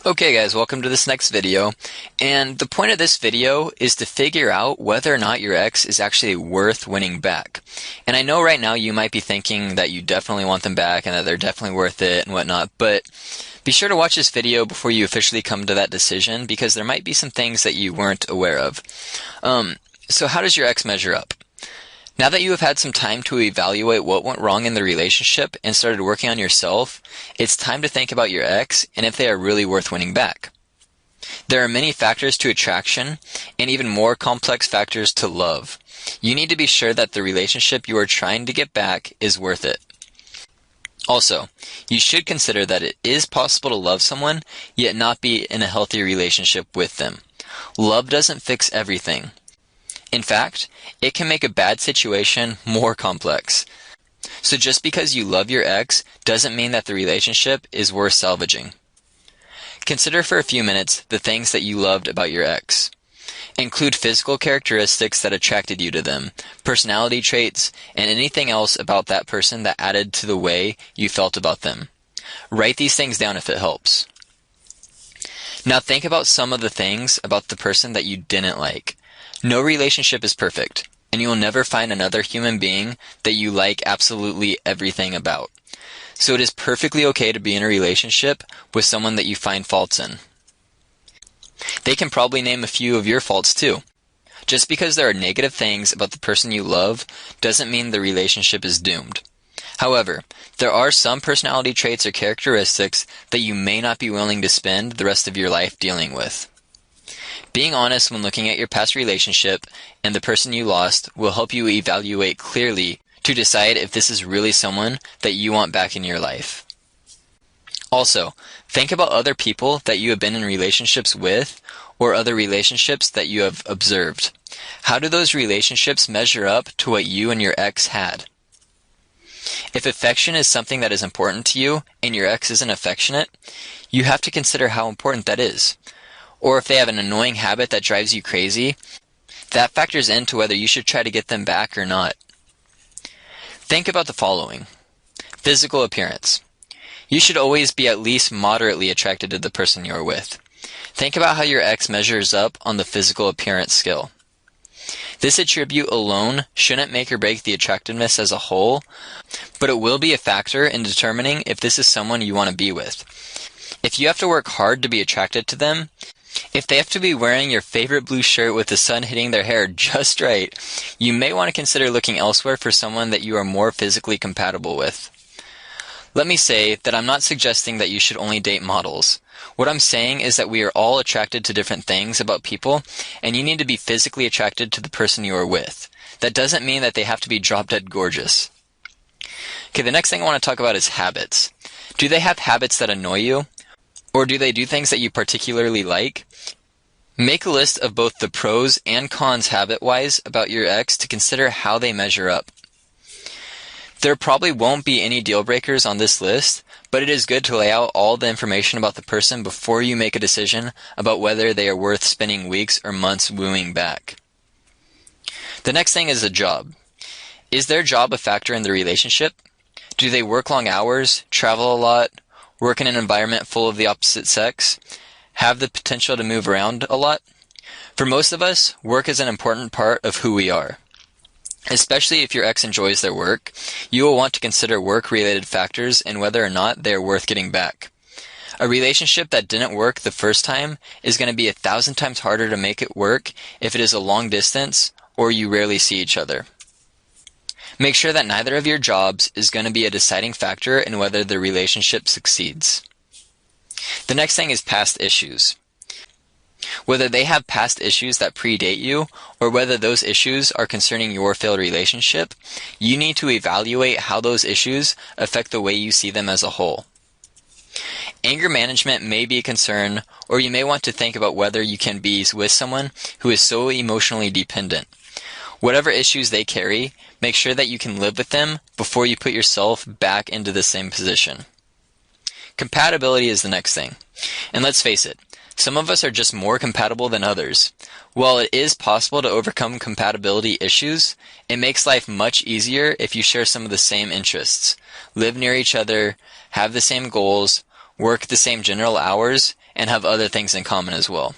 Okay guys, welcome to this next video, and the point of this video is to figure out whether or not your ex is actually worth winning back. And I know right now you might be thinking that you definitely want them back and that they're definitely worth it and whatnot, but be sure to watch this video before you officially come to that decision because there might be some things that you weren't aware of. So how does your ex measure up? Now that you have had some time to evaluate what went wrong in the relationship and started working on yourself, it's time to think about your ex and if they are really worth winning back. There are many factors to attraction and even more complex factors to love. You need to be sure that the relationship you are trying to get back is worth it. Also, you should consider that it is possible to love someone yet not be in a healthy relationship with them. Love doesn't fix everything. In fact, it can make a bad situation more complex. So just because you love your ex doesn't mean that the relationship is worth salvaging. Consider for a few minutes the things that you loved about your ex. Include physical characteristics that attracted you to them, personality traits, and anything else about that person that added to the way you felt about them. Write these things down if it helps. Now think about some of the things about the person that you didn't like. No relationship is perfect, and you will never find another human being that you like absolutely everything about. So it is perfectly okay to be in a relationship with someone that you find faults in. They can probably name a few of your faults too. Just because there are negative things about the person you love doesn't mean the relationship is doomed. However, there are some personality traits or characteristics that you may not be willing to spend the rest of your life dealing with. Being honest when looking at your past relationship and the person you lost will help you evaluate clearly to decide if this is really someone that you want back in your life. Also, think about other people that you have been in relationships with or other relationships that you have observed. How do those relationships measure up to what you and your ex had? If affection is something that is important to you and your ex isn't affectionate, you have to consider how important that is. Or if they have an annoying habit that drives you crazy, that factors into whether you should try to get them back or not. Think about the following. Physical appearance. You should always be at least moderately attracted to the person you are with. Think about how your ex measures up on the physical appearance scale. This attribute alone shouldn't make or break the attractiveness as a whole, but it will be a factor in determining if this is someone you want to be with. If you have to work hard to be attracted to them, if they have to be wearing your favorite blue shirt with the sun hitting their hair just right, you may want to consider looking elsewhere for someone that you are more physically compatible with. Let me say that I'm not suggesting that you should only date models. What I'm saying is that we are all attracted to different things about people, and you need to be physically attracted to the person you are with. That doesn't mean that they have to be drop-dead gorgeous. Okay, the next thing I want to talk about is habits. Do they have habits that annoy you? Or do they do things that you particularly like? Make a list of both the pros and cons habit-wise about your ex to consider how they measure up. There probably won't be any deal breakers on this list, but it is good to lay out all the information about the person before you make a decision about whether they are worth spending weeks or months wooing back. The next thing is a job. Is their job a factor in the relationship? Do they work long hours, travel a lot, work in an environment full of the opposite sex, have the potential to move around a lot? For most of us, work is an important part of who we are. Especially if your ex enjoys their work, you will want to consider work-related factors and whether or not they are worth getting back. A relationship that didn't work the first time is going to be 1,000 times harder to make it work if it is a long distance or you rarely see each other. Make sure that neither of your jobs is going to be a deciding factor in whether the relationship succeeds. The next thing is past issues. Whether they have past issues that predate you, or whether those issues are concerning your failed relationship, you need to evaluate how those issues affect the way you see them as a whole. Anger management may be a concern, or you may want to think about whether you can be with someone who is so emotionally dependent. Whatever issues they carry, make sure that you can live with them before you put yourself back into the same position. Compatibility is the next thing. And let's face it, some of us are just more compatible than others. While it is possible to overcome compatibility issues, it makes life much easier if you share some of the same interests, live near each other, have the same goals, work the same general hours, and have other things in common as well.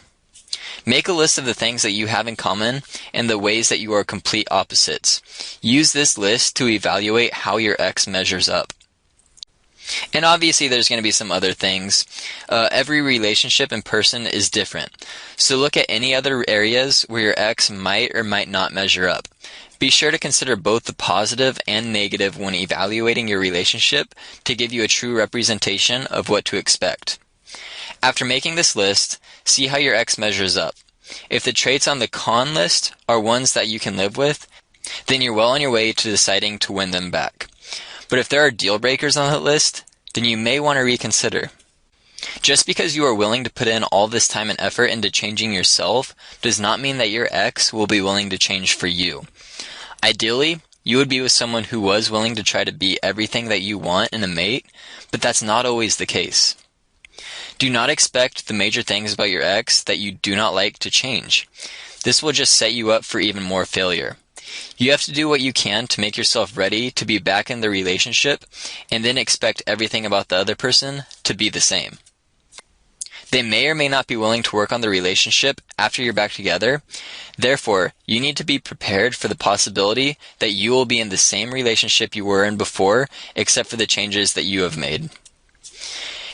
Make a list of the things that you have in common and the ways that you are complete opposites. Use this list to evaluate how your ex measures up. And obviously there's going to be some other things. Every relationship and person is different. So look at any other areas where your ex might or might not measure up. Be sure to consider both the positive and negative when evaluating your relationship to give you a true representation of what to expect. After making this list, see how your ex measures up. If the traits on the con list are ones that you can live with, then you're well on your way to deciding to win them back. But if there are deal breakers on that list, then you may want to reconsider. Just because you are willing to put in all this time and effort into changing yourself does not mean that your ex will be willing to change for you. Ideally, you would be with someone who was willing to try to be everything that you want in a mate, but that's not always the case. Do not expect the major things about your ex that you do not like to change. This will just set you up for even more failure. You have to do what you can to make yourself ready to be back in the relationship and then expect everything about the other person to be the same. They may or may not be willing to work on the relationship after you're back together. Therefore, you need to be prepared for the possibility that you will be in the same relationship you were in before, except for the changes that you have made.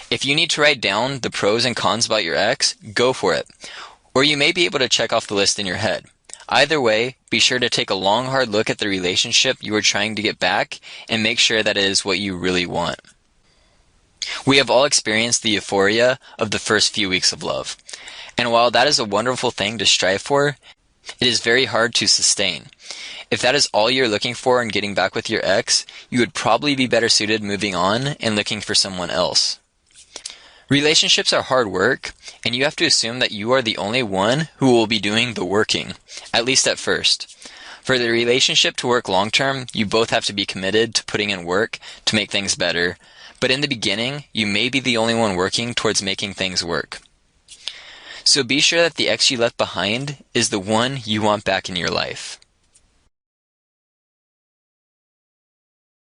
If you need to write down the pros and cons about your ex, go for it. Or you may be able to check off the list in your head. Either way, be sure to take a long, hard look at the relationship you are trying to get back and make sure that it is what you really want. We have all experienced the euphoria of the first few weeks of love. And while that is a wonderful thing to strive for, it is very hard to sustain. If that is all you're looking for in getting back with your ex, you would probably be better suited moving on and looking for someone else. Relationships are hard work, and you have to assume that you are the only one who will be doing the working, at least at first. For the relationship to work long term, you both have to be committed to putting in work to make things better, but in the beginning, you may be the only one working towards making things work. So be sure that the ex you left behind is the one you want back in your life.